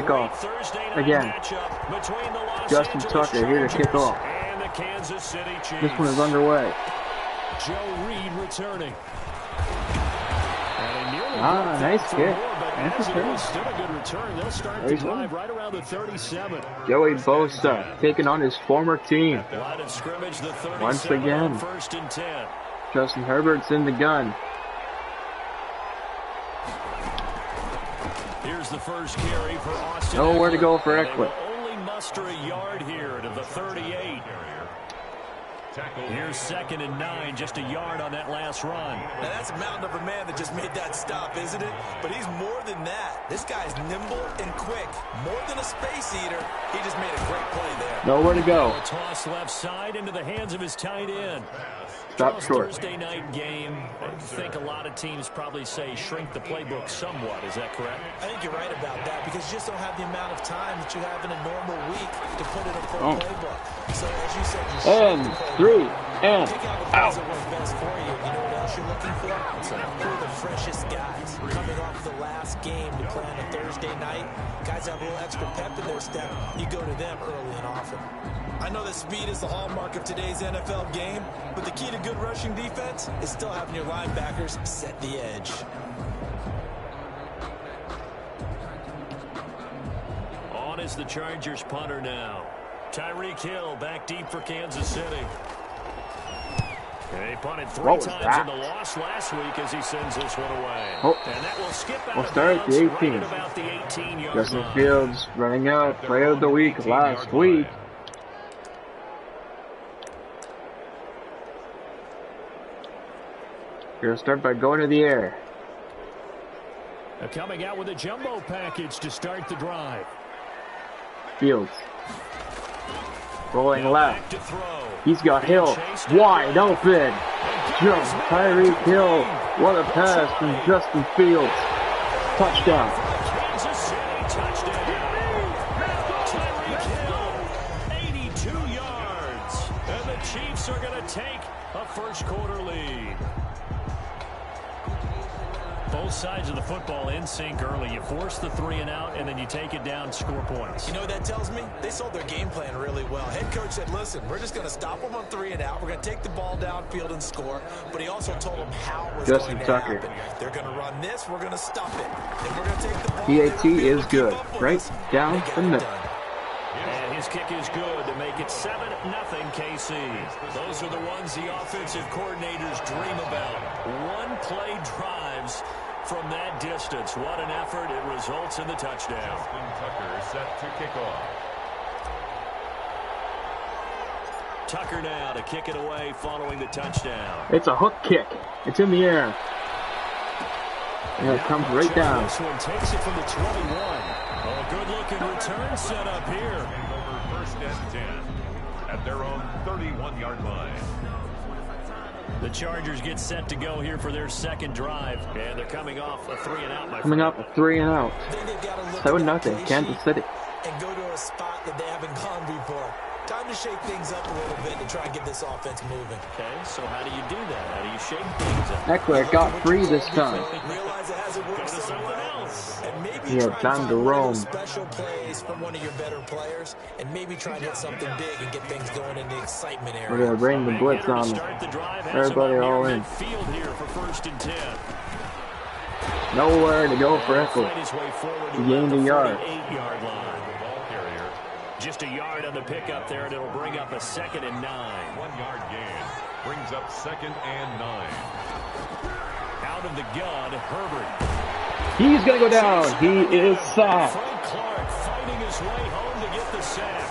kickoff. Again. Justin Tucker here to kick off. This one is underway. Joe Reed returning. Nice kick. Still a good return. They'll start the drive right around the 37. Joey Bosa taking on his former team. Line of scrimmage, the 37 once again. 1st and 10. Justin Herbert's in the gun. Here's the first carry for Austin. Nowhere to go for Eckler. Only muster a yard here to the 38. Here's 2nd and 9, just a yard on that last run. Now that's a mountain of a man that just made that stop, isn't it? But he's more than that. This guy's nimble and quick. More than a space eater. He just made a great play there. Nowhere to go. A toss left side into the hands of his tight end. Stop short. Thursday night game. I think a lot of teams probably say shrink the playbook somewhat. Is that correct? I think you're right about that because you just don't have the amount of time that you have in a normal week to put in a full playbook. So as you said, you and 3 and pick out the plays that work best for you. You know what else you're looking for? Who are the freshest guys coming off the last game to play on a Thursday night? Guys have a little extra pep in their step. You go to them early and often. I know that speed is the hallmark of today's NFL game, but the key to good rushing defense is still having your linebackers set the edge. On is the Chargers punter now. Tyreek Hill back deep for Kansas City. They punted 3 times in the loss last week as he sends this one away. And that will skip out. We'll start at the 18. Right about the 18-yard Justin line. Fields running out. Play of the week last week. You're going to start by going to the air. They're coming out with a jumbo package to start the drive. Fields. Rolling left. He's got Hill wide open. Jump. Tyreek Hill. What a pass from Justin Fields. Touchdown. Kansas City touchdown. Tyreek Hill, 82 yards. And the Chiefs are going to take a first quarter lead. Both sides of the football in sync early. You force the 3 and out, and then you take it down, score points. You know what that tells me? They sold their game plan really well. Head coach said, listen, we're just going to stop them on 3 and out. We're going to take the ball downfield and score. But he also told them how it was going to happen. They're going to run this. We're going to stop it. Then we're going to take the ball. PAT is good. Right down the middle. And his kick is good to make it 7-0 KC. Those are the ones the offensive coordinators dream about. One-play drives from that distance. What an effort. It results in the touchdown. Justin Tucker set to kick off. Tucker now to kick it away following the touchdown. It's a hook kick. It's in the air. And it comes right down. This one takes it from the 21. Oh, a good-looking return set up here. Over 1st and 10 at their own 31-yard line. The Chargers get set to go here for their second drive, and they're coming off a 3 and out. Coming up a 3 and out. 7-0 Kansas City. And go to a spot that they haven't gone before. Time to shake things up a little bit to try and get this offense moving. Okay, so how do you do that? How do you shake things up? Eckler got free this time. Realize it hasn't worked so well. And maybe You have time to roam. Special plays from one of your better players, and maybe try and hit something big and get things going in the excitement area. We're going to bring the blitz on them. Everybody all in. Field here for 1st and 10. Nowhere to go for Eckler. He gained a yard. 8-yard line. Just a yard on the pickup there, and it'll bring up a 2nd and 9. 1-yard gain brings up 2nd and 9. Out of the gun, Herbert. He's going to go down. He is sacked. Frank Clark fighting his way home to get the sack.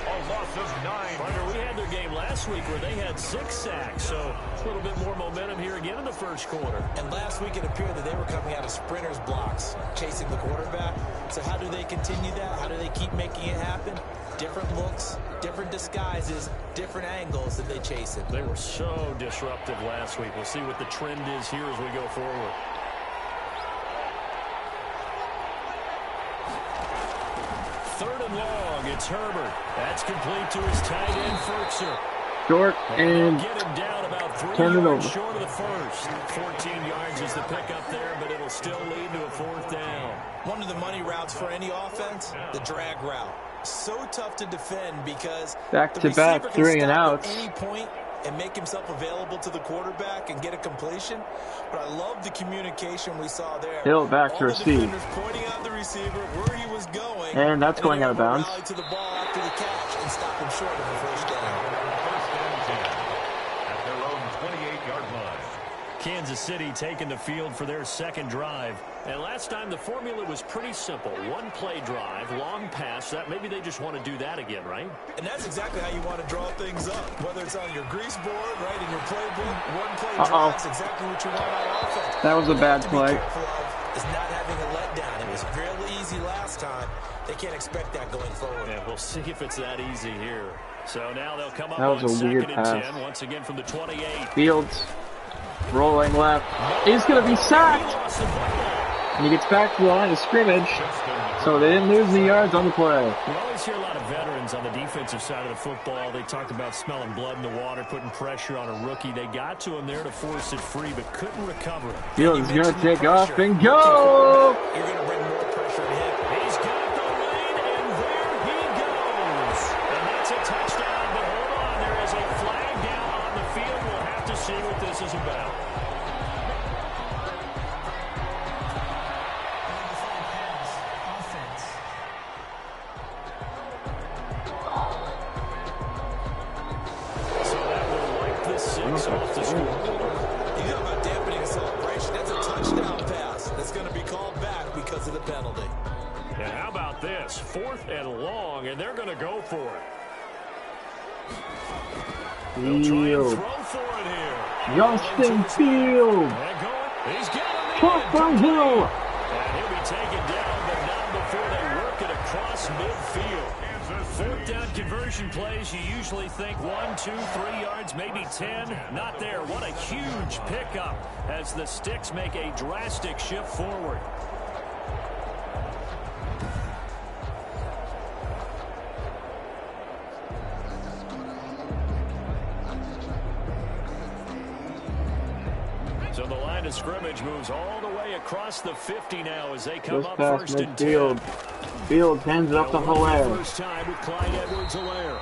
A loss of 9. Hunter, we had their game last week where they had 6 sacks, so a little bit more momentum here again in the first quarter. And last week it appeared that they were coming out of sprinters blocks, chasing the quarterback. So how do they continue that? How do they keep making it happen? Different looks, different disguises, different angles that they chase it. They were so disruptive last week. We'll see what the trend is here as we go forward. Third and long, it's Herbert. That's complete to his tight end, Ferkser. short and Get him down about 3 turn it yards over. short of the first. 14 yards is the pickup there, but it'll still lead to a 4th down. One of the money routes for any offense, the drag route. So tough to defend because back-to-back 3 and outs. At any point and make himself available to the quarterback and get a completion. But I love the communication we saw there. Hill back to receive. Pointing out the receiver where he was going. And that's going out of bounds. To the ball after the catch and stop him short of the first down. First and 10 at their own 28-yard line. Kansas City taking the field for their second drive. And last time the formula was pretty simple. 1 play drive, long pass. That maybe they just want to do that again, right? And that's exactly how you want to draw things up. Whether it's on your grease board, right, in your playbook, 1 play drive is exactly what you want on offense. That was a bad play. Is not having a letdown. It was real easy last time. They can't expect that going forward. Yeah, we'll see if it's that easy here. So now they'll come up That was on a second weird and pass. 10 once again from the 28. Fields rolling left. He's going to be sacked. And he gets back to the line of scrimmage. So they didn't lose any yards on the play. We always hear a lot of veterans on the defensive side of the football. They talked about smelling blood in the water, putting pressure on a rookie. They got to him there to force it free, but couldn't recover it. Fields going to take off and go. You're going to bring more pressure to him. He's got the lead, and there he goes. And that's a touchdown, but hold on. There is a flag down on the field. We'll have to see what this is about. Off the scoreboard. You know about dampening a celebration. That's a touchdown pass that's going to be called back because of the penalty. And how about this? 4th and long, and they're going to go for it. They'll try and throw for it here. Justin Fields. He's got Caught by Hill. And he'll be taken down, but not before they work it across midfield. 4th down conversion plays, you usually think 1, 2, 3 yards, maybe 10. Not there. What a huge pickup as the Sticks make a drastic shift forward. So the line of scrimmage moves all the way across the 50 now as they come up past 1st and midfield. 10. Fields hands it up to Hilaire. First time with Clyde Edwards-Helaire.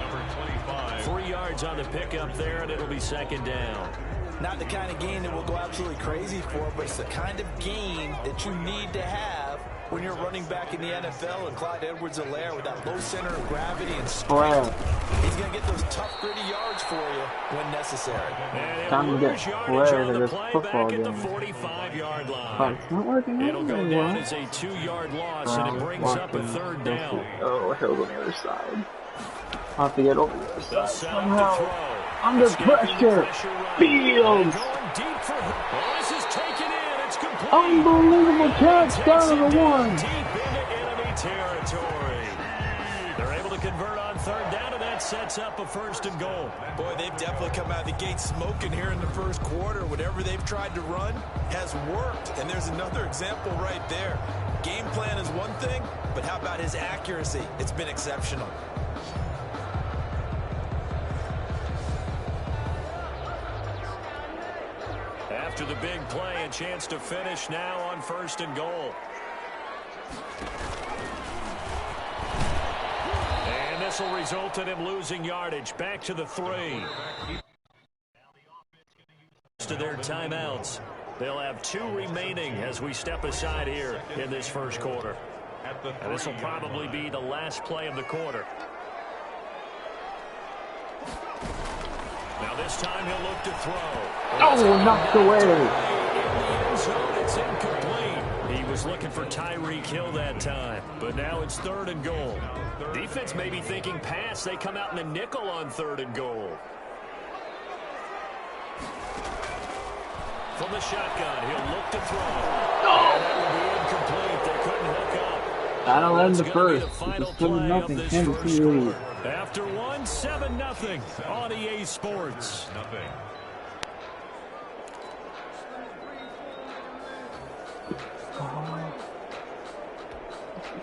Number 25. 3 yards on the pickup there, and it'll be 2nd down. Not the kind of gain that we'll go absolutely crazy for, but it's the kind of gain that you need to have when you're running back in the NFL. And Clyde Edwards-Helaire with that low center of gravity and strength. He's going to get those tough, gritty yards for you when necessary. Time to get Hilaire into this football Back at the game. 45-yard line. But it's not working out It'll go very down well. as a 2-yard loss, and it brings up a 3rd down. Oh, Hill's on the other side. I'll have to get over the other They'll side set up somehow. the throw. Under Escaping pressure. right. Fields. Going deep for this is taken in. It's complete. Unbelievable catch down to the 1. Deep into enemy territory. They're able to convert on 3rd down, and that sets up a 1st and goal. Boy, they've definitely come out of the gate smoking here in the first quarter. Whatever they've tried to run has worked, and there's another example right there. Game plan is one thing, but how about his accuracy? It's been exceptional. After the big play, a chance to finish now on 1st and goal. And this will result in him losing yardage. Back to the 3. To their timeouts. They'll have 2 remaining as we step aside here in this first quarter. And this will probably be the last play of the quarter. Now this time he'll look to throw. Oh, knocked away. It's incomplete. He was looking for Tyreek Hill that time, but now it's 3rd and goal. Defense may be thinking pass. They come out in a nickel on 3rd and goal. From the shotgun, he'll look to throw. And that will be incomplete. They couldn't hook up. That'll end the That's gonna be first. final It's a play of 7-0 this Kansas first City lead. quarter. After 7-0 on EA Sports. Nothing.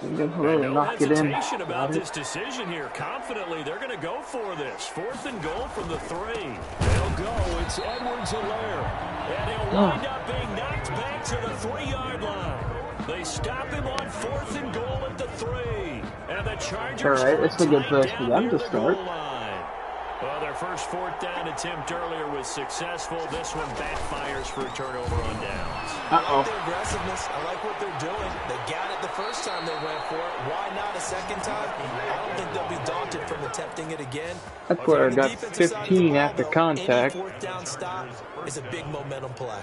Really No knock it in. hesitation about this decision here. Confidently, they're going to go for this. 4th and goal from the 3. They'll go. It's Edwards-Helaire. And he'll wind up being knocked back to the 3-yard line. They stop him on 4th and goal at the 3. And the Chargers. Alright, it's a good place for them to start. Well, their first 4th down attempt earlier was successful. This one backfires for a turnover on downs. I like their aggressiveness. I like what they're doing. They got it the first time they went for it. Why not a second time? I don't think they'll be daunted from attempting it again. Eckler got 15 after contact. Any 4th down stop is a big momentum play.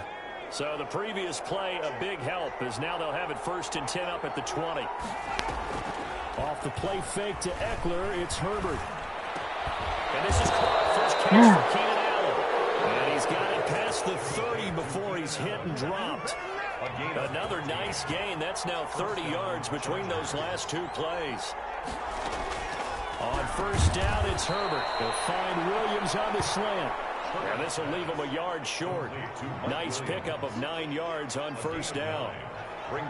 So the previous play, a big help, as now they'll have it 1st and 10 up at the 20. Off the play fake to Eckler, it's Herbert. And this is caught. First catch for Keenan Allen. And he's got it past the 30 before he's hit and dropped. Another nice gain. That's now 30 yards between those last 2 plays. On 1st down, it's Herbert. They'll find Williams on the slant. And this will leave him a yard short. Nice pickup of 9 yards on 1st down.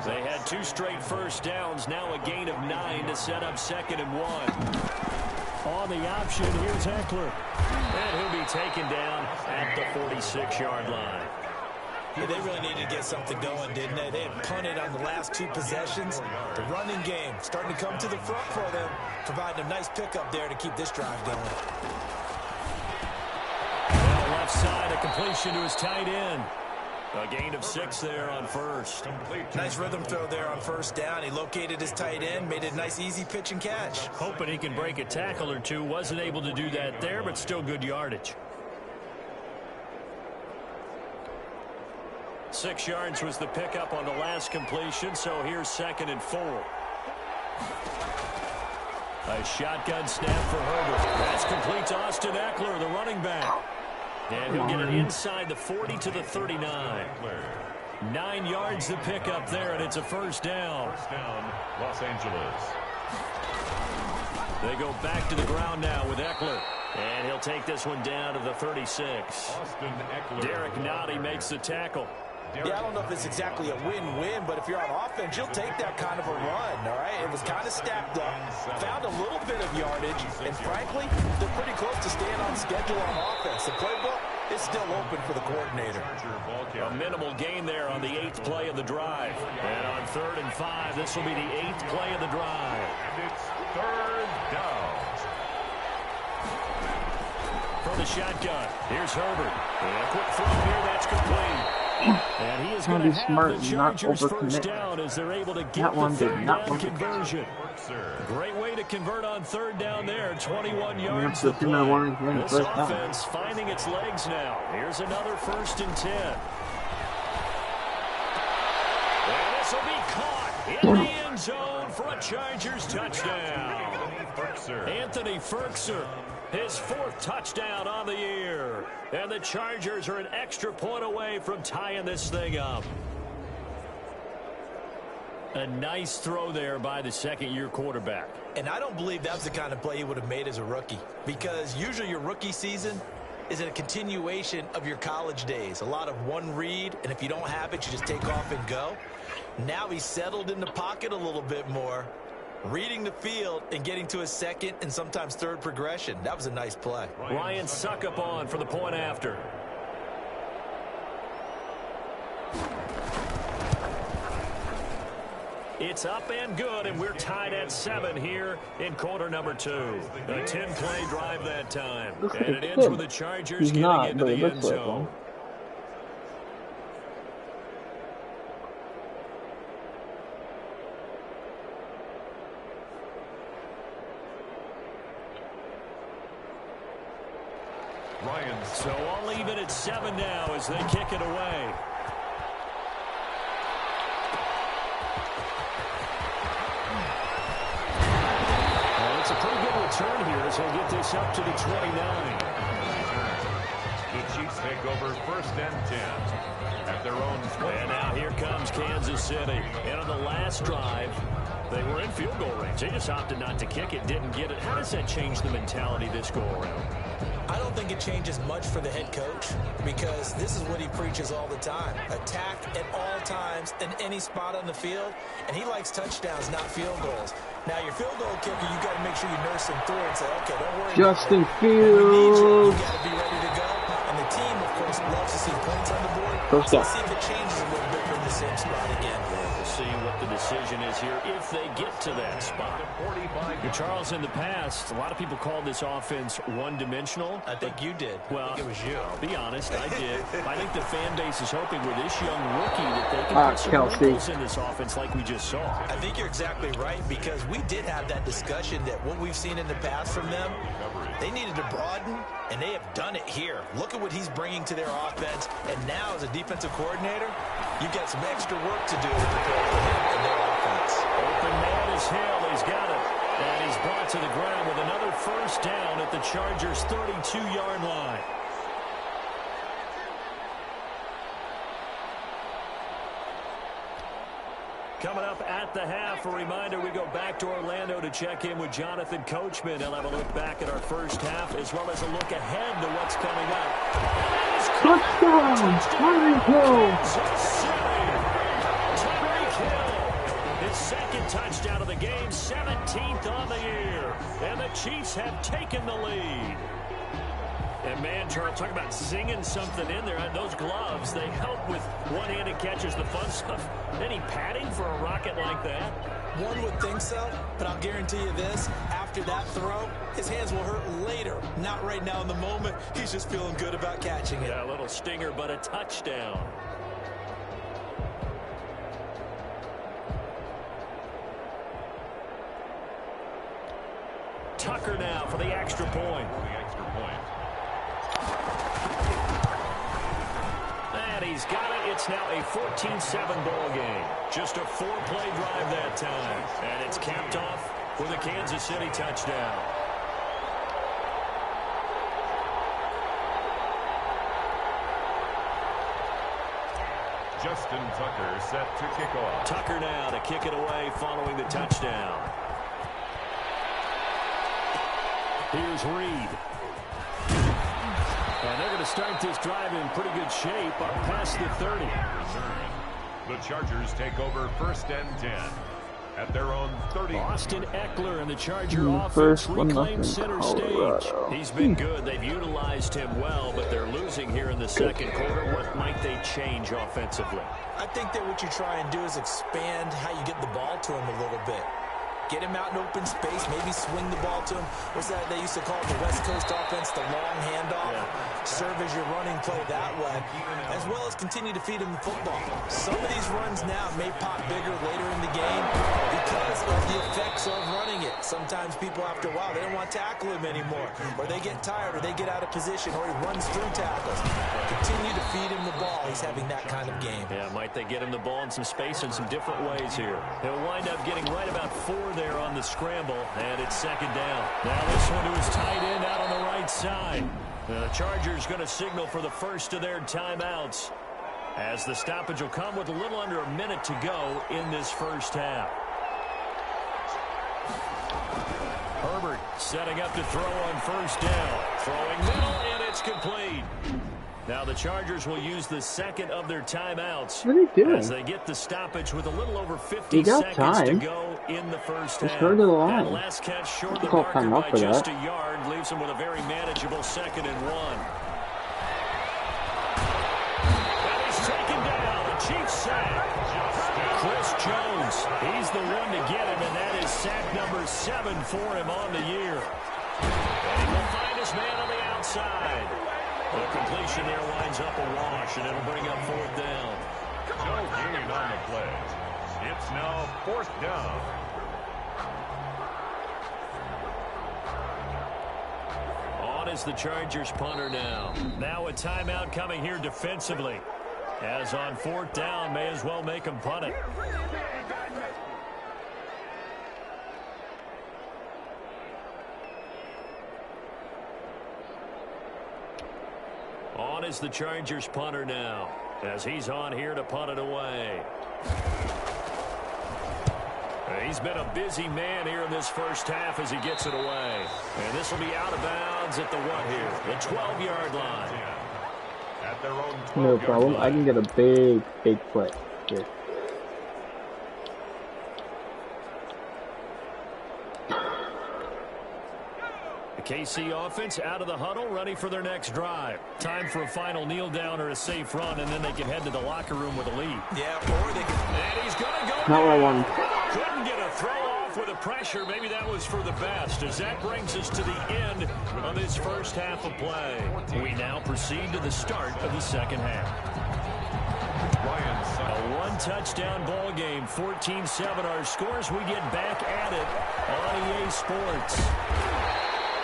They had 2 straight 1st downs. Now a gain of 9 to set up 2nd and 1. On the option, here's Eckler. And he'll be taken down at the 46-yard line. Yeah, they really needed to get something going, didn't they? They had punted on the last 2 possessions. The running game starting to come to the front for them, providing a nice pickup there to keep this drive going. Well, left side, a completion to his tight end. A gain of 6 there on 1st. Nice rhythm throw there on 1st down. He located his tight end, made a nice easy pitch and catch. Hoping he can break a tackle or 2. Wasn't able to do that there, but still good yardage. 6 yards was the pickup on the last completion, so here's 2nd and 4. A shotgun snap for Herbert. That's complete to Austin Eckler, the running back. And he'll get it inside the 40 to the 39. 9 yards to pick up there, and it's a 1st down. 1st down, Los Angeles. They go back to the ground now with Eckler. And he'll take this one down to the 36. Austin Eckler. Derek Nottie makes the tackle. Yeah, I don't know if it's exactly a win-win, but if you're on offense, you'll take that kind of a run, all right? It was kind of stacked up, found a little bit of yardage, and frankly, they're pretty close to staying on schedule on offense. The playbook is still open for the coordinator. A minimal gain there on the 8th play of the drive. And on 3rd and 5, this will be the 8th play of the drive. And it's 3rd down. From the shotgun, here's Herbert. And a quick throw here, that's complete. And he is going to have smart the and not Chargers overcommit. 1st down as they're able to get That one the did 3rd not down look conversion. Great way to convert on 3rd down there. 21 yards the to team that wanted to play. win the This first down. offense finding its legs now. Here's another 1st and 10. And this will be caught in the end zone for a Chargers touchdown. Anthony Ferkser, his 4th touchdown on the year. And the Chargers are an extra point away from tying this thing up. A nice throw there by the 2nd-year quarterback. And I don't believe that was the kind of play he would have made as a rookie, because usually your rookie season is a continuation of your college days. A lot of one read, and if you don't have it, you just take off and go. Now he's settled in the pocket a little bit more, reading the field and getting to his 2nd and sometimes 3rd progression. That was a nice play. Ryan Suckup on for the point after. It's up and good, and we're tied at 7 here in quarter number 2. A 10-play drive that time. And it ends with the Chargers getting into the end zone. So all even at 7 now as they kick it away. Well, it's a pretty good return here as he'll get this up to the 29. The Chiefs take over 1st and 10 at their own 20. And now here comes Kansas City. And on the last drive, they were in field goal range. They just opted not to kick it, didn't get it. How does that change the mentality this go around? I don't don't think it changes much for the head coach because this is what he preaches all the time. Attack at all times in any spot on the field, and he likes touchdowns, not field goals. Now, your field goal kicker, you got to make sure you nurse him through and say, okay, don't worry Justin about it. Fields. You got to be ready to go. And the team, of course, loves to see points on the board. First So down. let's see if it changes a little bit from the same spot again. We'll see what the decision is here if they get to that spot. And Charles, in the past, a lot of people called this offense one-dimensional. I think you did. Well, I think it was you. I'll be honest, I did. I think the fan base is hoping with this young rookie that they can put some Kelsey. wrinkles in this offense like we just saw. I think you're exactly right because we did have that discussion that what we've seen in the past from them, they needed to broaden, and they have done it here. Look at what he's bringing to their offense, and now as a defensive coordinator, you've got some extra work to do to prepare for him and their offense. Open man is Hill. He's got it. And he's brought to the ground with another first down at the Chargers' 32-yard line. Coming up at the half, a reminder, we go back to Orlando to check in with Jonathan Coachman. He'll have a look back at our first half as well as a look ahead to what's coming up. Touchdown! Tyreek Hill! Tyreek Hill, his second touchdown of the game, 17th on the year. And the Chiefs have taken the lead. And man, Charles, talk about singing something in there. Those gloves, they help with one-handed catches, the fun stuff. Any padding for a rocket like that? One would think so, but I'll guarantee you this. After that throw, his hands will hurt later. Not right now in the moment. He's just feeling good about catching it. Yeah, a little stinger, but a touchdown. Tucker now for the extra point. And he's got it. It's now a 14-7 ball game. Just a 4-play drive that time. And it's capped off with a Kansas City touchdown. Justin Tucker set to kick off. Tucker now to kick it away following the touchdown. Here's Reed. And they're going to start this drive in pretty good shape up past the 30. The Chargers take over first and 10 at their own 30. Austin Eckler and the Charger offense reclaim center stage. He's been good. They've utilized him well, but they're losing here in the second quarter. What might they change offensively? I think that what you try and do is expand how you get the ball to him a little bit. Get him out in open space, maybe swing the ball to him. What's that they used to call it, the West Coast offense, the long handoff? Yeah. Serve as your running play that way, as well as continue to feed him the football. Some of these runs now may pop bigger later in the game because of the effects of running it. Sometimes people, after a while, they don't want to tackle him anymore, or they get tired, or they get out of position, or he runs through tackles. Continue to feed him the ball. He's having that kind of game. Yeah, might they get him the ball in some space in some different ways here. He'll wind up getting right about 4 there on the scramble, and it's second down. Now this one to his tight end out on the right side. The Chargers going to signal for the first of their timeouts as the stoppage will come with a little under a minute to go in this first half. Herbert setting up to throw on first down. Throwing middle, and it's complete. Now the Chargers will use the second of their timeouts. What are you doing? As they get the stoppage with a little over 50 seconds to go in the first half. Go to the line. That last catch short of the marker by just a yard leaves them with a very manageable 2nd and 1. And he's taken down. The Chiefs sack. Chris Jones, he's the one to get him, and that is sack number 7 for him on the year. And he will find his man on the outside. The completion there winds up a wash, and it'll bring up 4th down. No gain on the play. It's now 4th down. On is the Chargers punter now. Now a timeout coming here defensively. As on 4th down, may as well make him punt it. On is the Chargers punter now, as he's on here to punt it away. He's been a busy man here in this first half as he gets it away. And this will be out of bounds at the what here? The 12-yard line. At their own 12-yard No problem. I can get a big play here. The KC offense out of the huddle, ready for their next drive. Time for a final kneel down or a safe run, and then they can head to the locker room with a lead. Yeah, or they can. And he's going to go. Not what I wanted. Couldn't get a throw off with the pressure. Maybe that was for the best, as that brings us to the end of this first half of play. We now proceed to the start of the second half. A one-touchdown ball game, 14-7 our scores. We get back at it on EA Sports.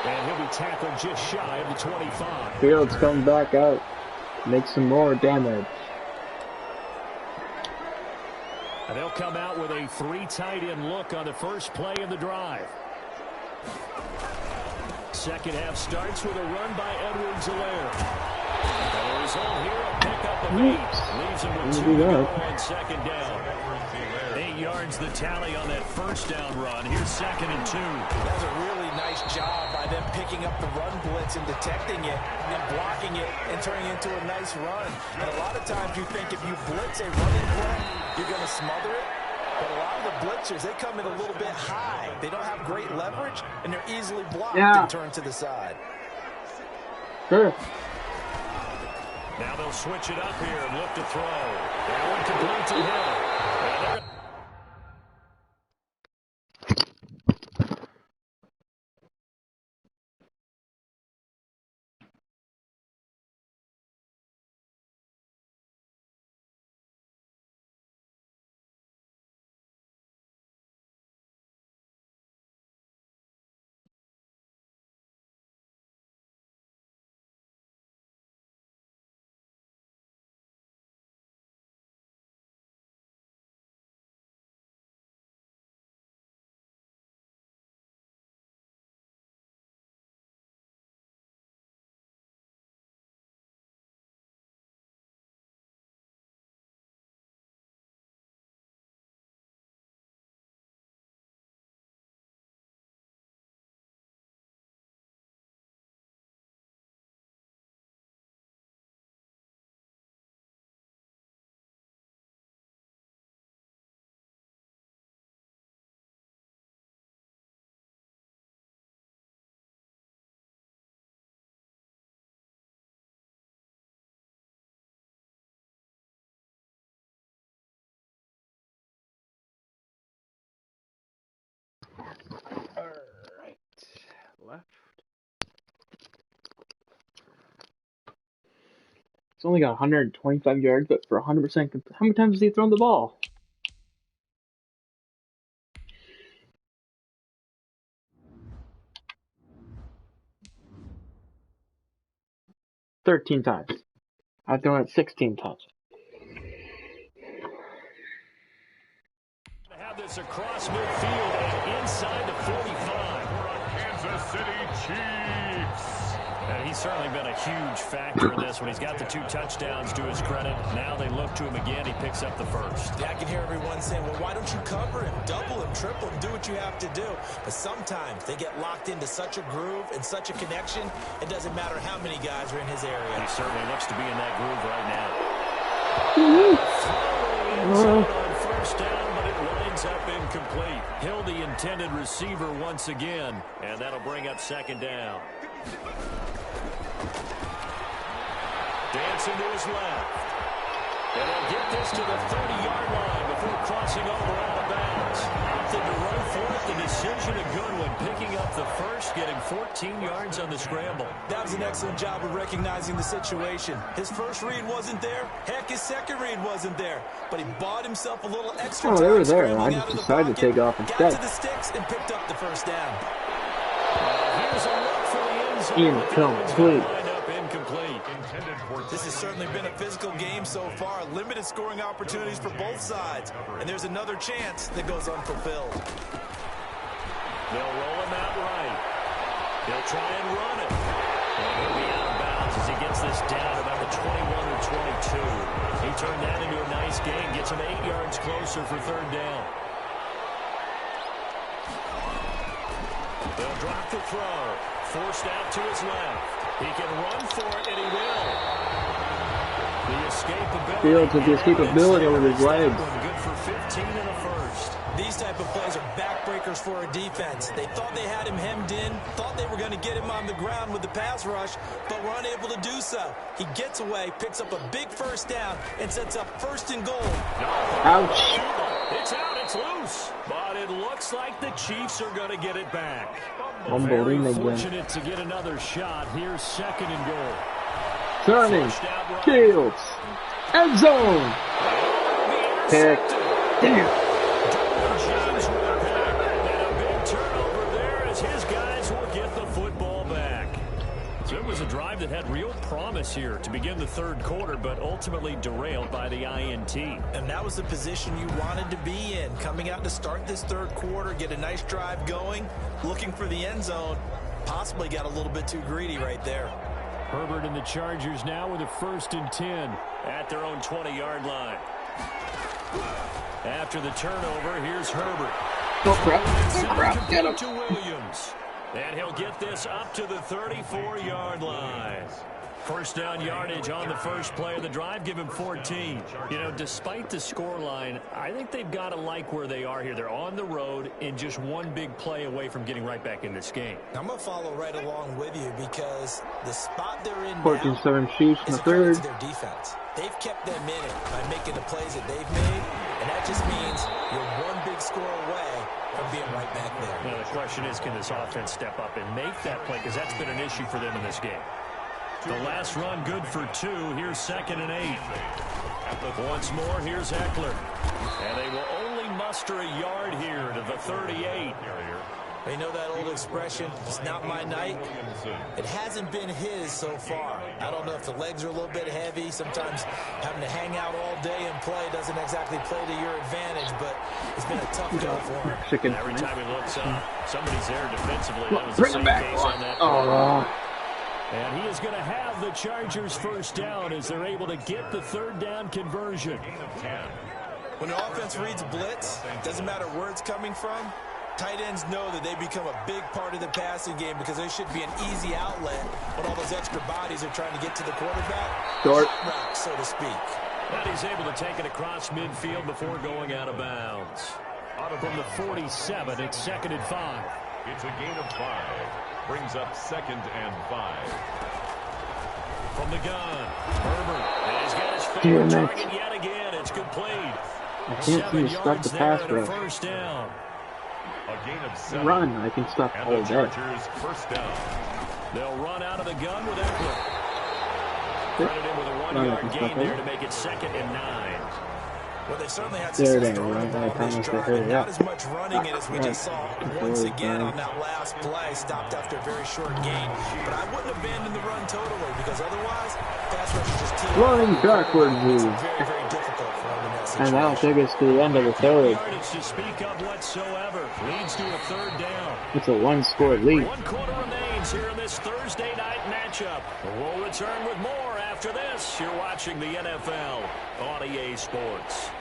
And he'll be tackled just shy of the 25. Fields comes back out. Makes some more damage. And they'll come out with a 3 tight end look on the first play of the drive. Second half starts with a run by Edwards-Helaire. The result here, a pickup of 8. Leaves him with 2 to go on second down. 8 yards the tally on that first down run. Here's second and 2. That's a really nice job by them picking up the run blitz and detecting it and blocking it and turning it into a nice run. And a lot of times you think if you blitz a running play, you're going to smother it. But a lot of the blitzers, they come in a little bit high. They don't have great leverage, and they're easily blocked and turned to the side. Sure. Now they'll switch it up here and look to throw. That one complete to Hill. Alright. Left. It's only got 125 yards, but for 100%, how many times has he thrown the ball? "13 times. I've thrown it 16 times. Have this across midfield and inside the 45. Kansas City Chiefs. And he's certainly been a huge factor in this when he's got the 2 touchdowns to his credit. Now they look to him again. He picks up the first. Yeah, I can hear everyone saying, well, why don't you cover him, double him, triple him, do what you have to do. But sometimes they get locked into such a groove and such a connection, it doesn't matter how many guys are in his area. He certainly looks to be in that groove right now. Throwing on first down, but it winds up incomplete. Hill, the intended receiver once again, and that'll bring up second down. Dancing to his left. And they'll get this to the 30-yard line before crossing over out of bounds. Nothing to run for it. The decision a good one, picking up the first, getting 14 yards on the scramble. That was an excellent job of recognizing the situation. His first read wasn't there. Heck, his second read wasn't there. But he bought himself a little extra time. They were there. I just decided to take off instead. Got to the sticks and picked up the first down. Here's a look for the end zone. Incomplete. This has certainly been a physical game so far. Limited scoring opportunities for both sides. And there's another chance that goes unfulfilled. They'll roll him out right. He'll try and run it. And he'll be out of bounds as he gets this down about the 21 or 22. He turned that into a nice gain. Gets him 8 yards closer for third down. They'll drop the throw. Forced out to his left. He can run for it, and he will. The escapability. Fields with the escapability over his legs. Good for 15 in the first. These type of plays are backbreakers for a defense. They thought they had him hemmed in, thought they were going to get him on the ground with the pass rush, but were unable to do so. He gets away, picks up a big first down, and sets up 1st and goal. Ouch. It's out, it's loose. But it looks like the Chiefs are going to get it back. Very fortunate to get another shot. Here's 2nd and goal. Turning. Fields. End zone. Pick. Damn. It was a drive that had real promise here to begin the 3rd quarter, but ultimately derailed by the INT. And that was the position you wanted to be in. Coming out to start this 3rd quarter, get a nice drive going, looking for the end zone. Possibly got a little bit too greedy right there. Herbert and the Chargers now with a 1st and 10 at their own 20-yard line. After the turnover, here's Herbert. Oh, crap. Oh, crap. Get him. To Williams. And he'll get this up to the 34-yard line. First down yardage on the first play of the drive. Give him 14. You know, despite the scoreline, I think they've got to like where they are here. They're on the road and just one big play away from getting right back in this game. I'm going to follow right along with you because the spot they're in 14-7 Chiefs in the third. third. Their defense. They've kept them in it by making the plays that they've made, and that just means you're one big score away from being right back there. Now, the question is, can this offense step up and make that play? Because that's been an issue for them in this game. The last run good for 2. Here's 2nd and 8. Once more, here's Eckler. And they will only muster a yard here to the 38. You know that old expression, it's not my night? It hasn't been his so far. I don't know if the legs are a little bit heavy. Sometimes having to hang out all day and play doesn't exactly play to your advantage, but it's been a tough go for him. Every time he looks up, somebody's there defensively. That was Bring the him same back. case on that. And he is going to have the Chargers first down as they're able to get the 3rd down conversion. When the offense reads blitz, doesn't matter where it's coming from, tight ends know that they become a big part of the passing game because they should be an easy outlet when all those extra bodies are trying to get to the quarterback. Short route, so to speak. And he's able to take it across midfield before going out of bounds. From the 47, it's 2nd and 5. It's a gain of 5. Brings up 2nd and 5. From the gun, Herbert. And he's got his favorite target yet again. It's complete. I can't seem to stop the pass rush. First down. A gain of 7. Run, I can stop and all the day. Chargers first down. They'll run out of the gun with Eckler. Credit him with a 1-yard gain there to make it 2nd and 9. Well, they certainly had success throwing the ball this drive, and not as much running it as we just saw once again on that last play. Stopped after a very short gain. But I wouldn't abandon the run totally because otherwise, pass rush is just too running backward move. Very, very difficult for him in that situation. And that'll take us to the end of the third. Yardage to speak of whatsoever. Leads to a 3rd down. It's a 1-score lead. 1 quarter remains here in this Thursday night matchup. We'll return with more after this. You're watching the NFL on EA Sports.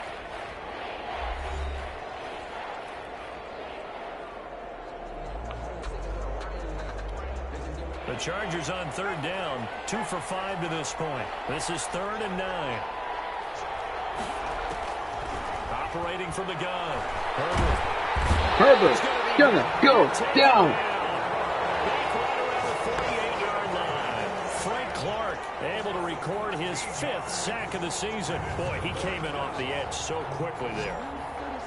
The Chargers on 3rd down, 2 for 5 to this point. This is 3rd and 9. Operating from the gun. Herbert's gonna go down. Back right around the 48-yard line. Frank Clark able to record his 5th sack of the season. Boy, he came in off the edge so quickly there.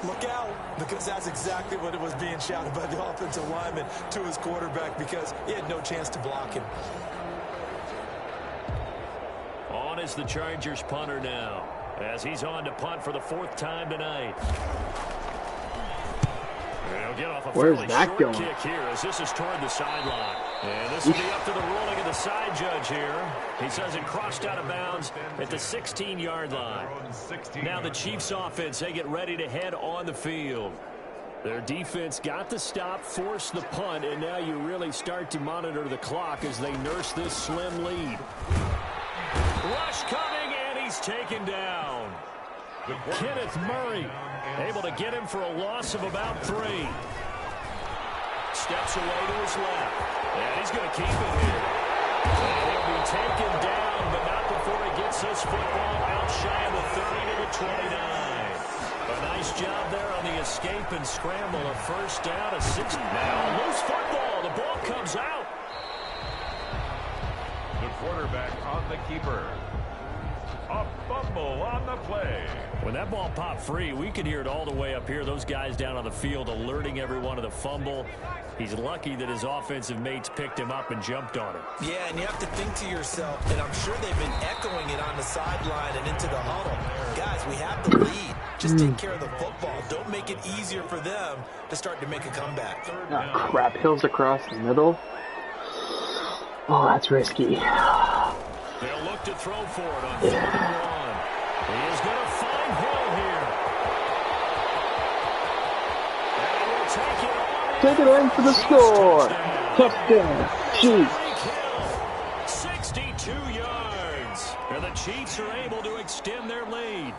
Look out, because that's exactly what it was being shouted by the offensive lineman to his quarterback because he had no chance to block him. On is the Chargers punter now as he's on to punt for the 4th time tonight. He'll get off a fairly short kick here as this is toward the sideline. And this will be up to the ruling of the side judge here. He says it crossed out of bounds at the 16-yard line. Now the Chiefs offense, they get ready to head on the field. Their defense got the stop, forced the punt, and now you really start to monitor the clock as they nurse this slim lead. Rush coming, and he's taken down. Kenneth Murray able to get him for a loss of about 3. steps away to his left. And he's going to keep it here. And he'll be taken down, but not before he gets this football out shy of the 30 to the 29. A nice job there on the escape and scramble. A first down, a 6. Now, loose football. The ball comes out. The quarterback on the keeper. A fumble on the play. When that ball popped free, we could hear it all the way up here. Those guys down on the field alerting everyone of the fumble. He's lucky that his offensive mates picked him up and jumped on him. Yeah, and you have to think to yourself, and I'm sure they've been echoing it on the sideline and into the huddle. Guys, we have the lead. Just take care of the football. Don't make it easier for them to start to make a comeback. Oh, crap. Hill's across the middle. Oh, that's risky. They'll look to throw for it on 31. He is going to find Hill here. And he will take it on. Take it in for the score. Touchdown. Chiefs. 62 yards. And the Chiefs are able to extend their lead.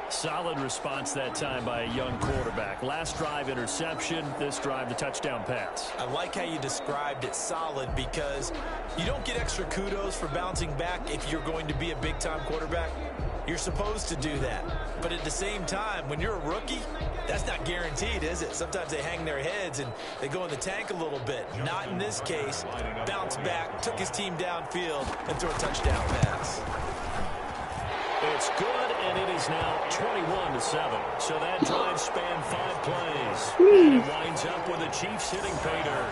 Solid response that time by a young quarterback. Last drive interception, this drive the touchdown pass. I like how you described it, solid, because you don't get extra kudos for bouncing back if you're going to be a big-time quarterback. You're supposed to do that. But at the same time, when you're a rookie, that's not guaranteed, is it? Sometimes they hang their heads and they go in the tank a little bit. Not in this case. Bounce back, took his team downfield, and threw a touchdown pass. It's good, and it is now 21-7. So that drive spanned 5 plays. And it winds up with the Chiefs hitting pay dirt.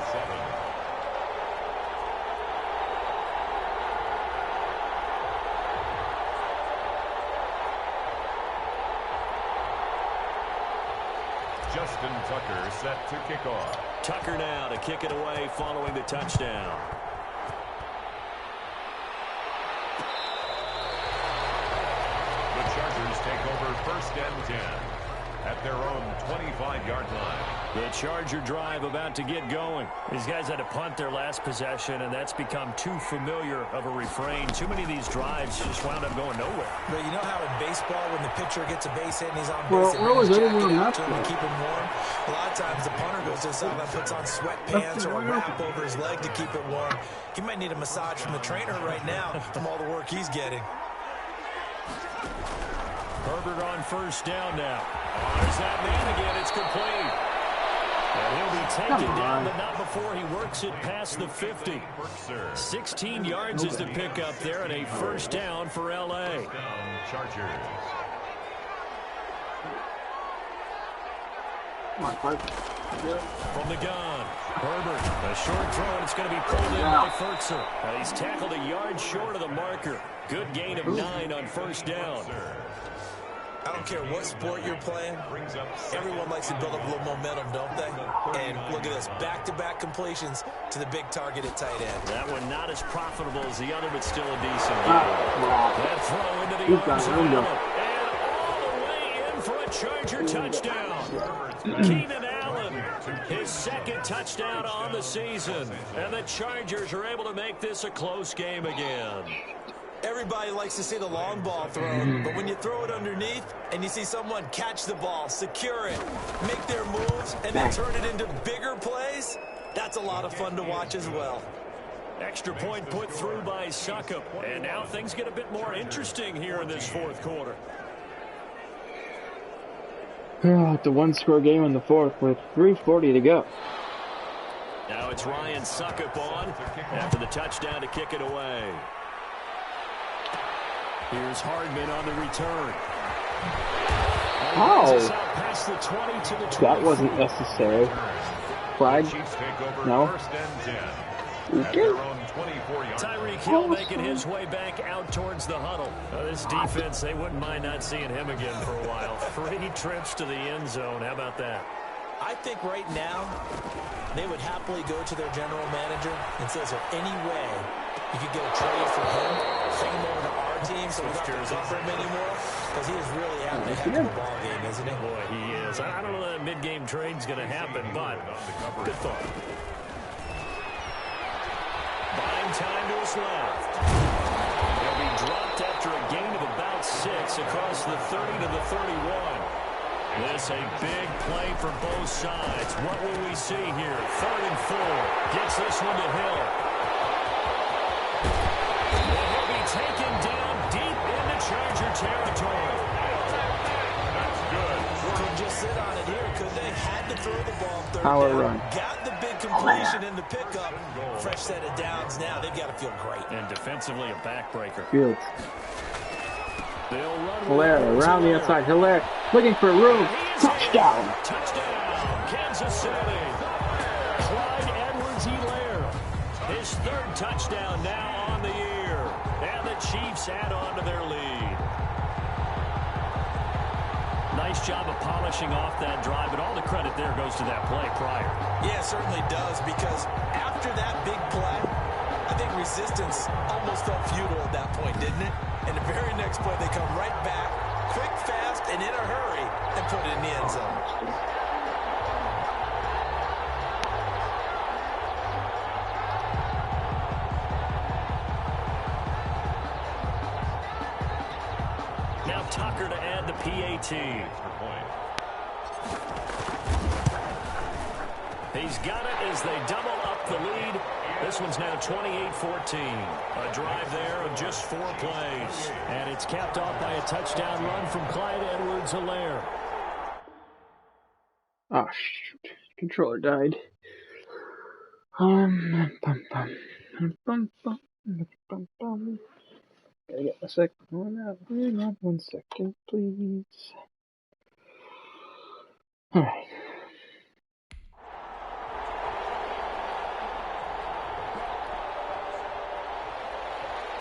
Justin Tucker set to kick off. Tucker now to kick it away following the touchdown. Take over first and 10 at their own 25-yard line. The Charger drive about to get going. These guys had to punt their last possession, and that's become too familiar of a refrain. Too many of these drives just wound up going nowhere. But you know how in baseball, when the pitcher gets a base hit and he's on base, Well, where was everyone out to him to keep him warm? A lot of times the punter goes to the sideline, puts on sweatpants or a wrap over his leg to keep it warm. He might need a massage from the trainer right now from all the work he's getting. Herbert on first down now. There's that man again. It's complete. And he'll be taken down, but not before he works it past the 50. 16 yards is the pickup there, and a first down for L.A. Chargers. From the gun, Herbert, a short throw, and it's going to be pulled in by Furtzer. He's tackled a yard short of the marker. Good gain of 9 on first down. I don't care what sport you're playing. Everyone likes to build up a little momentum, don't they? And look at this, back-to-back completions to the big target at tight end. That one not as profitable as the other, but still a decent game. That throw into the arms of Allen. And all the way in for a Charger touchdown. Keenan Allen, his second touchdown on the season. And the Chargers are able to make this a close game again. Everybody likes to see the long ball thrown, but when you throw it underneath and you see someone catch the ball, secure it, make their moves, and then turn it into bigger plays, that's a lot of fun to watch as well. Extra point put through by Suckup, and now things get a bit more interesting here in this fourth quarter. It's a one-score game in the fourth with 3:40 to go. Now it's Ryan Suckup on after the touchdown to kick it away. Here's Hardman on the return. Oh, Past the 20 to the that wasn't necessary. Flag? No. Okay. Tyreek Hill making his way back out towards the huddle. This defense, they wouldn't mind not seeing him again for a while. 3 trips to the end zone. How about that? I think right now they would happily go to their general manager and say, is there any way you could get a trade for him, send him over to our team so we don't have to cover him anymore? Because he is really having a heck of a ball game, isn't he? Boy, he is. I don't know that mid-game trade's going to happen, but good thought. Buying time to his left. He'll be dropped after a gain of about 6 across the 30 to the 31. This a big play for both sides. What will we see here? 3rd and 4. Gets this one to Hill. He'll be taken down deep into Charger territory. That's good. Couldn't just sit on it here, could they? Had to throw the ball 3rd Power down. run. Got the big completion in the pickup. Fresh set of downs now. They've got to feel great. And defensively a backbreaker. Fields. They'll run Hilaire around the outside. Hilaire looking for room. Touchdown. Touchdown, Kansas City. Clyde Edwards-Helaire. His 3rd touchdown now on the year. And the Chiefs add on to their lead. Nice job of polishing off that drive, but all the credit there goes to that play prior. Yeah, it certainly does, because after that big play, I think resistance almost felt futile at that point, didn't it? And the very next play, they come right back, quick, fast, and in a hurry, and put it in the end zone. Now Tucker to add the PAT. He's got it as they double up the lead. This one's now 28-14. A drive there of just 4 plays. And it's capped off by a touchdown run from Clyde Edwards-Helaire. Oh, shoot. Controller died. Gotta get a second one out. Not 1 second, please. Alright.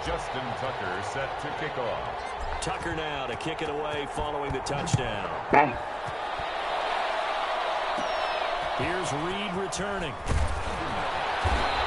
Justin Tucker set to kick off. Tucker now to kick it away following the touchdown. Bang. Here's Reed returning.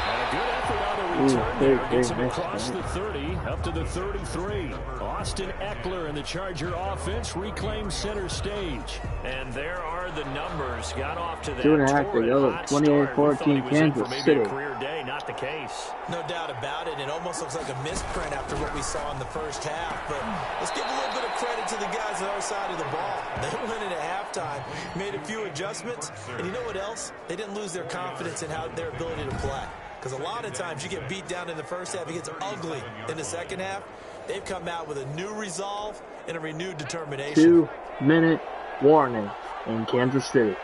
And a good effort on the return there. Gets him across the 30, up to the 33. Austin Eckler and the Charger offense reclaim center stage. And there are the numbers. Got off to that 2.5 to go. 28-14 Kansas City. Career day, not the case. No doubt about it. It almost looks like a misprint after what we saw in the first half. But let's give a little bit of credit to the guys on our side of the ball. They went in at halftime, made a few adjustments, and you know what else? They didn't lose their confidence in their ability to play. Because a lot of times you get beat down in the first half, it gets ugly in the second half. They've come out with a new resolve and a renewed determination. 2-minute warning in Kansas City.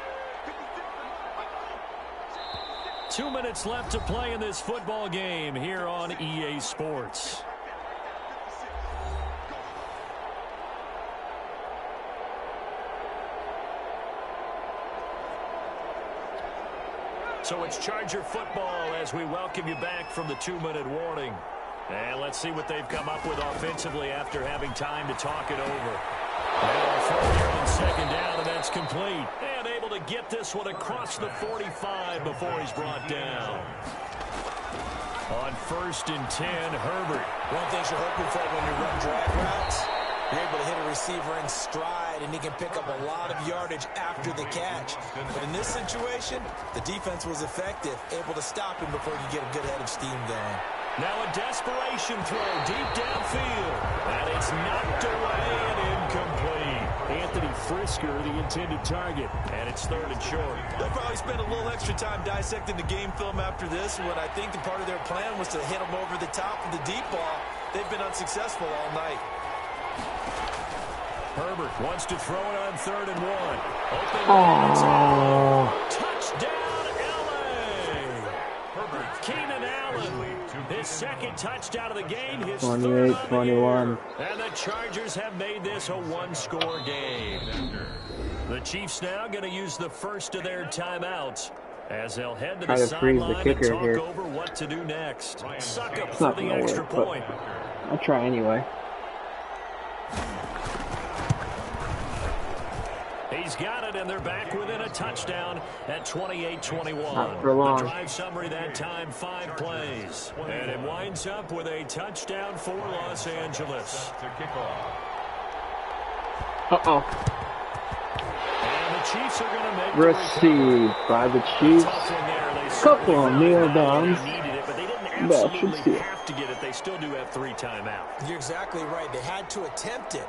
2 minutes left to play in this football game here on EA Sports. So it's Charger football as we welcome you back from the 2-minute warning. And let's see what they've come up with offensively after having time to talk it over. And here on 2nd down, and that's complete. And able to get this one across the 45 before he's brought down. On 1st and 10, Herbert. One thing you're hoping for when you run drag routes, you're able to hit a receiver in stride, and he can pick up a lot of yardage after the catch. But in this situation, the defense was effective, able to stop him before you get a good head of steam going. Now a desperation throw deep downfield. And it's knocked away and incomplete. Anthony Frisker, the intended target. And it's 3rd and short. They'll probably spend a little extra time dissecting the game film after this. When I think the part of their plan was to hit them over the top of the deep ball. They've been unsuccessful all night. Herbert wants to throw it on 3rd and 1. Open touchdown, LA. Herbert, Keenan Allen. His 2nd touchdown of the game. His 28-21. And the Chargers have made this a 1-score game. The Chiefs now going to use the first of their timeouts as they'll head to the sideline and talk over what to do next. Suck up for the extra point. I'll try anyway. He's got it, and they're back within a touchdown at 28-21. Not for long. The drive summary that time, 5 plays. And it winds up with a touchdown for Los Angeles. Uh-oh. And the Chiefs are going to make received by the Chiefs. Couple of kneel downs. That should see it. Have to get it. They still do have 3 timeouts. You're exactly right. They had to attempt it.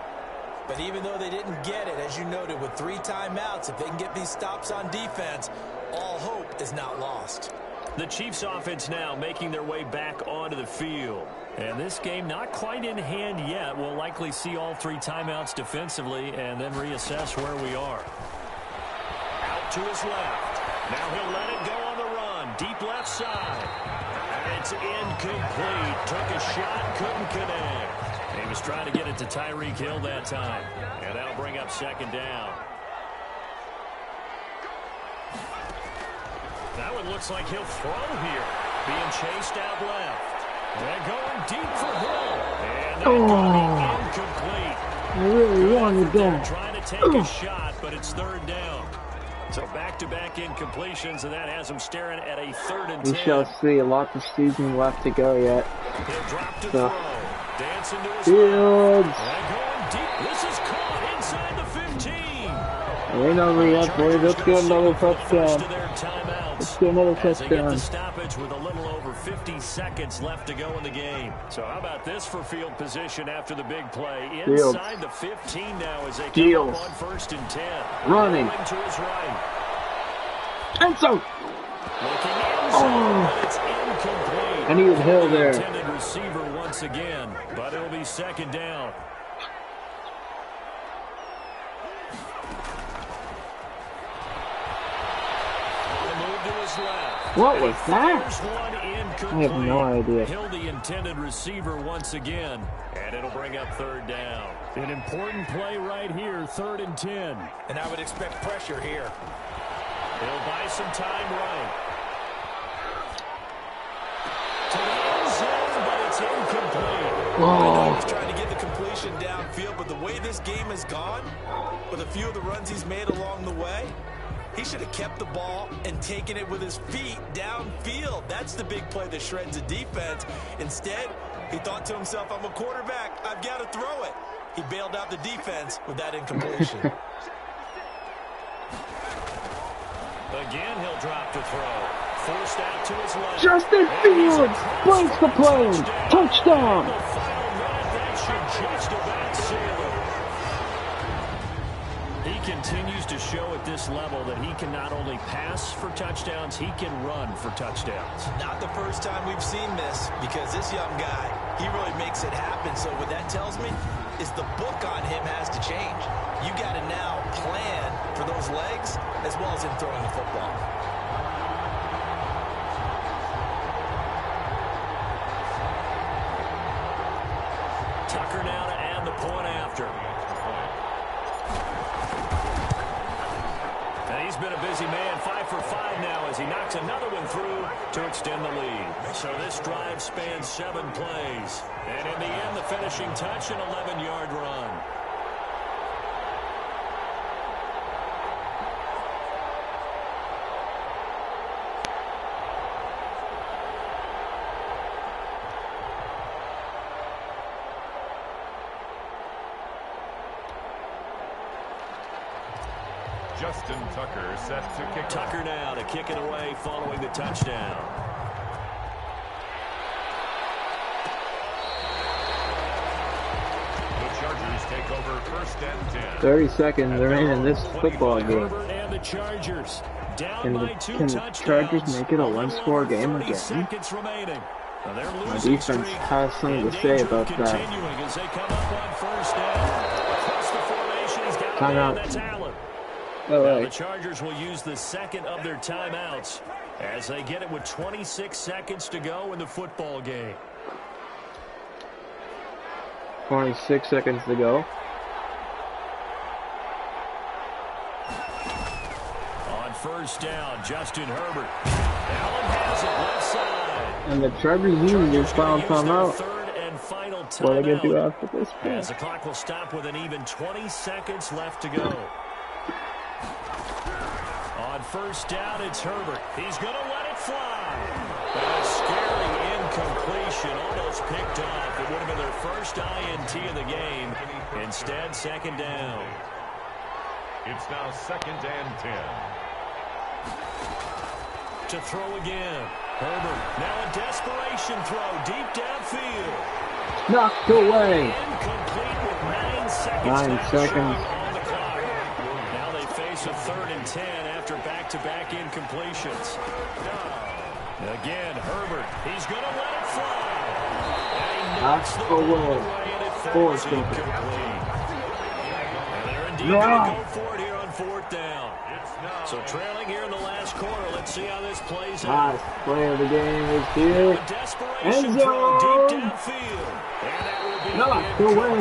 But even though they didn't get it, as you noted, with 3 timeouts, if they can get these stops on defense, all hope is not lost. The Chiefs offense now making their way back onto the field. And this game not quite in hand yet. We'll likely see all 3 timeouts defensively and then reassess where we are. Out to his left. Now he'll let it go on the run. Deep left side. And it's incomplete. Took a shot, couldn't connect. He was trying to get it to Tyreek Hill that time. And that'll bring up second down. That one looks like he'll throw here. Being chased out left. They're going deep for Hill. And that got incomplete. I really wanted that. Trying to take a shot, but it's third down. So back-to-back incompletions, and that has him staring at a 3rd and 10. We shall see. A lot of season left to go yet. He'll drop to throw. Dancing to his Fields. left. And going deep. This is caught inside the 15. Ain't over yet, boys. Let's get another touchdown. Let's get another As they get touchdown. the stoppage with a little over 50 seconds left to go in the game. So how about this for field position after the big play? Inside the 15 now as they come up on 1st and 10. Running. To his right. And so. Looking inside, but it's incomplete. I needed Hill there. Intended receiver once again, but it'll be second down. What was that? I have no idea. Hill the intended receiver once again, and it'll bring up 3rd down. An important play right here, 3rd and 10. And I would expect pressure here. He'll buy some time right. To the end zone, but it's incomplete. I know he's trying to get the completion downfield, but the way this game has gone, with a few of the runs he's made along the way, he should have kept the ball and taken it with his feet downfield. That's the big play that shreds the defense. Instead, he thought to himself, I'm a quarterback. I've got to throw it. He bailed out the defense with that incompletion. Again, he'll drop to throw. Forced out to his left. Justin Fields breaks the plane. Touchdown. The final minute, that should just about seal it. He continues to show at this level that he can not only pass for touchdowns, he can run for touchdowns. Not the first time we've seen this, because this young guy, he really makes it happen. So what that tells me is the book on him has to change. You got to now plan for those legs as well as him throwing the football. Tucker now to add the point after. And he's been a busy man, 5 for 5 now as he knocks another one through to extend the lead. So this drive spans 7 plays. And in the end, the finishing touch, an 11-yard run. Justin Tucker set to kick. Tucker now to kick it away following the touchdown. The Chargers take over 1st and 10. 30 seconds remaining in this football game. And the Chargers down Can by 2 the Chargers make it a one-score game again? Seconds remaining. My defense has something to say about that. As they come up on 1st down. Across the formation, he's got Timeout. that's Allen. Oh, Now wait. the Chargers will use the second of their timeouts as they get it with 26 seconds to go in the football game. 26 seconds to go. On 1st down, Justin Herbert. Allen has it left side. And the Chargers use their final timeout. Third and final timeout. What are they going to do after this? As the clock will stop with an even 20 seconds left to go. On 1st down, it's Herbert. He's going to let it fly. A scary incompletion, almost picked off. It would have been their first INT of the game. Instead, 2nd down. It's now 2nd and 10. To throw again. Herbert, now a desperation throw deep downfield. Knocked away. Incomplete with 9 seconds. 9 seconds. On the clock. Now they face a 3rd and 10 after back-to-back incompletions. Again, Herbert. He's going to let it fly. And he knocks the ball away, and it falls incomplete. And they're indeed going to go for it here on 4th down. So trailing here in the last quarter. Let's see how this plays out. Last play of the game is here. Desperation throw deep downfield. And that will be knocked away.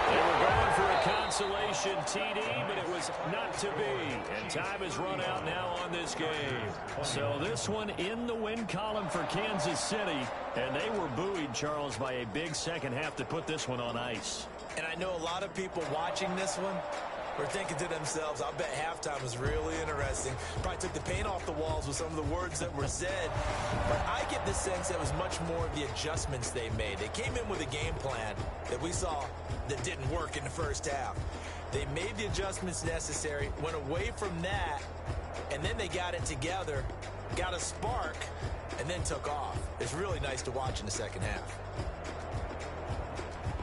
They were going for a consolation TD, but it was not to be. And time has run out now on this game. So this one in the win column for Kansas City. And they were buoyed, Charles, by a big second half to put this one on ice. And I know a lot of people watching this one were thinking to themselves, I bet halftime was really interesting. Probably took the paint off the walls with some of the words that were said. But I get the sense it was much more of the adjustments they made. They came in with a game plan that we saw that didn't work in the first half. They made the adjustments necessary, went away from that, and then they got it together, got a spark, and then took off. It's really nice to watch in the second half.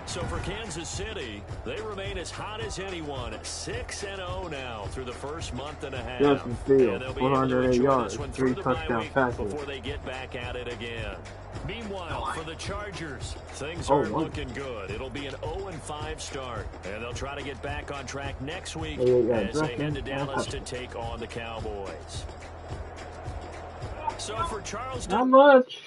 So for Kansas City, they remain as hot as anyone, 6-0 now through the first month and a half. Justin Fields, and 408 yards, 3 touchdown passes. Before they get back at it again. Meanwhile, for the Chargers, things aren't looking good. It'll be an 0-5 start, and they'll try to get back on track next week as they head to Dallas to take on the Cowboys. So for Charles, not much.